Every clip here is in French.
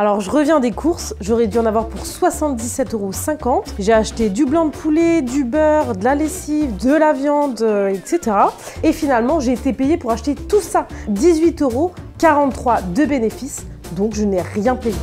Alors je reviens des courses, j'aurais dû en avoir pour 77,50 €. J'ai acheté du blanc de poulet, du beurre, de la lessive, de la viande, etc. Et finalement j'ai été payée pour acheter tout ça. 18,43 € de bénéfices, donc je n'ai rien payé.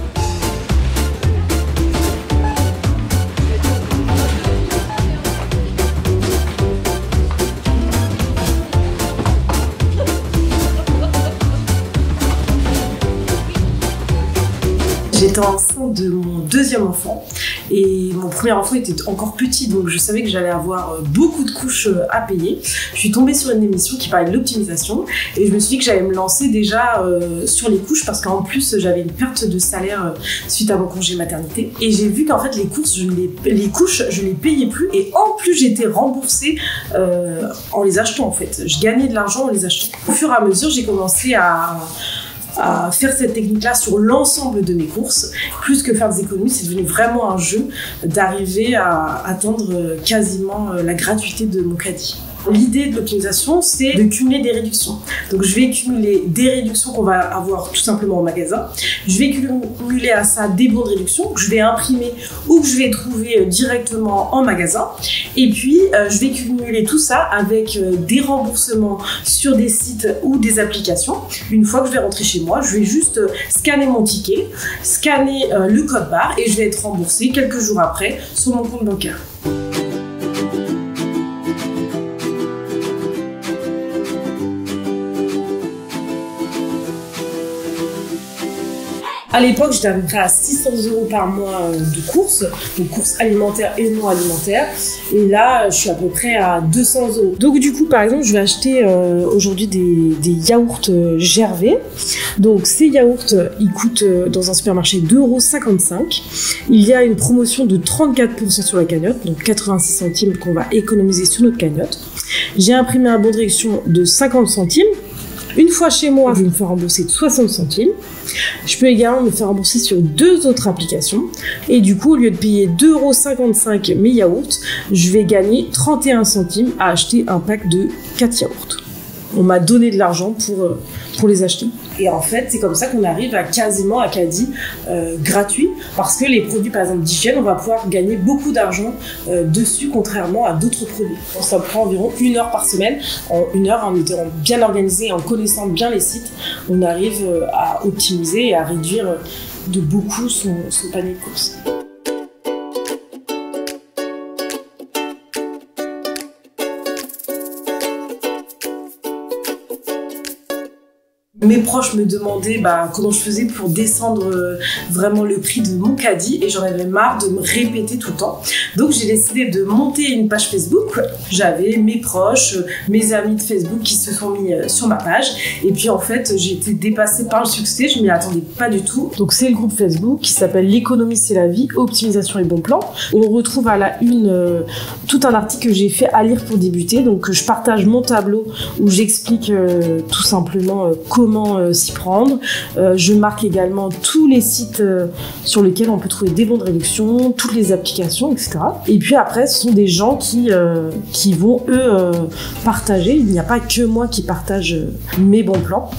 J'étais enceinte de mon deuxième enfant et mon premier enfant était encore petit, donc je savais que j'allais avoir beaucoup de couches à payer. Je suis tombée sur une émission qui parlait de l'optimisation et je me suis dit que j'allais me lancer déjà sur les couches parce qu'en plus j'avais une perte de salaire suite à mon congé maternité et j'ai vu qu'en fait les couches je les payais plus et en plus j'étais remboursée en les achetant en fait. Je gagnais de l'argent en les achetant. Au fur et à mesure j'ai commencé à faire cette technique-là sur l'ensemble de mes courses. Plus que faire des économies, c'est devenu vraiment un jeu d'arriver à atteindre quasiment la gratuité de mon caddie. L'idée de l'optimisation, c'est de cumuler des réductions. Donc je vais cumuler des réductions qu'on va avoir tout simplement au magasin. Je vais cumuler à ça des bons de réduction que je vais imprimer ou que je vais trouver directement en magasin. Et puis je vais cumuler tout ça avec des remboursements sur des sites ou des applications. Une fois que je vais rentrer chez moi, je vais juste scanner mon ticket, scanner le code barre et je vais être remboursé quelques jours après sur mon compte bancaire. À l'époque, j'étais à peu près à 600 € par mois de courses, donc courses alimentaires et non alimentaires. Et là, je suis à peu près à 200 €. Donc du coup, par exemple, je vais acheter aujourd'hui des yaourts Gervais. Donc ces yaourts, ils coûtent dans un supermarché 2,55 €. Il y a une promotion de 34% sur la cagnotte, donc 86 centimes qu'on va économiser sur notre cagnotte. J'ai imprimé un bon de réduction de 50 centimes. Une fois chez moi, je vais me faire rembourser de 60 centimes. Je peux également me faire rembourser sur 2 autres applications. Et du coup, au lieu de payer 2,55 € mes yaourts, je vais gagner 31 centimes à acheter un pack de 4 yaourts. On m'a donné de l'argent pour les acheter. Et en fait, c'est comme ça qu'on arrive à quasiment un caddie gratuit parce que les produits, par exemple, d'hygiène, on va pouvoir gagner beaucoup d'argent dessus, contrairement à d'autres produits. Ça prend environ 1 heure par semaine. En 1 heure, en étant bien organisé et en connaissant bien les sites, on arrive à optimiser et à réduire de beaucoup son panier de courses. Mes proches me demandaient comment je faisais pour descendre vraiment le prix de mon caddie et j'en avais marre de me répéter tout le temps. Donc j'ai décidé de monter une page Facebook. J'avais mes proches, mes amis de Facebook qui se sont mis sur ma page et puis en fait j'ai été dépassée par le succès, je m'y attendais pas du tout. Donc c'est le groupe Facebook qui s'appelle L'économie c'est la vie, optimisation et bon plan. On retrouve à la une tout un article que j'ai fait à lire pour débuter. Donc je partage mon tableau où j'explique tout simplement comment s'y prendre. Je marque également tous les sites sur lesquels on peut trouver des bons de réduction, toutes les applications, etc. Et puis après, ce sont des gens qui vont, eux, partager. Il n'y a pas que moi qui partage mes bons plans.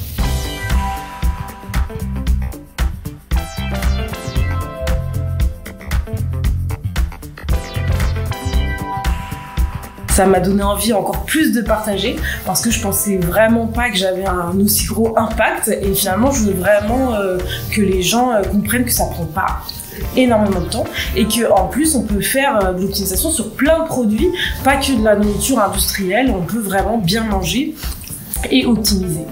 Ça m'a donné envie encore plus de partager parce que je pensais vraiment pas que j'avais un aussi gros impact et finalement je veux vraiment que les gens comprennent que ça prend pas énormément de temps et qu'en plus on peut faire de l'optimisation sur plein de produits, pas que de la nourriture industrielle, on peut vraiment bien manger et optimiser.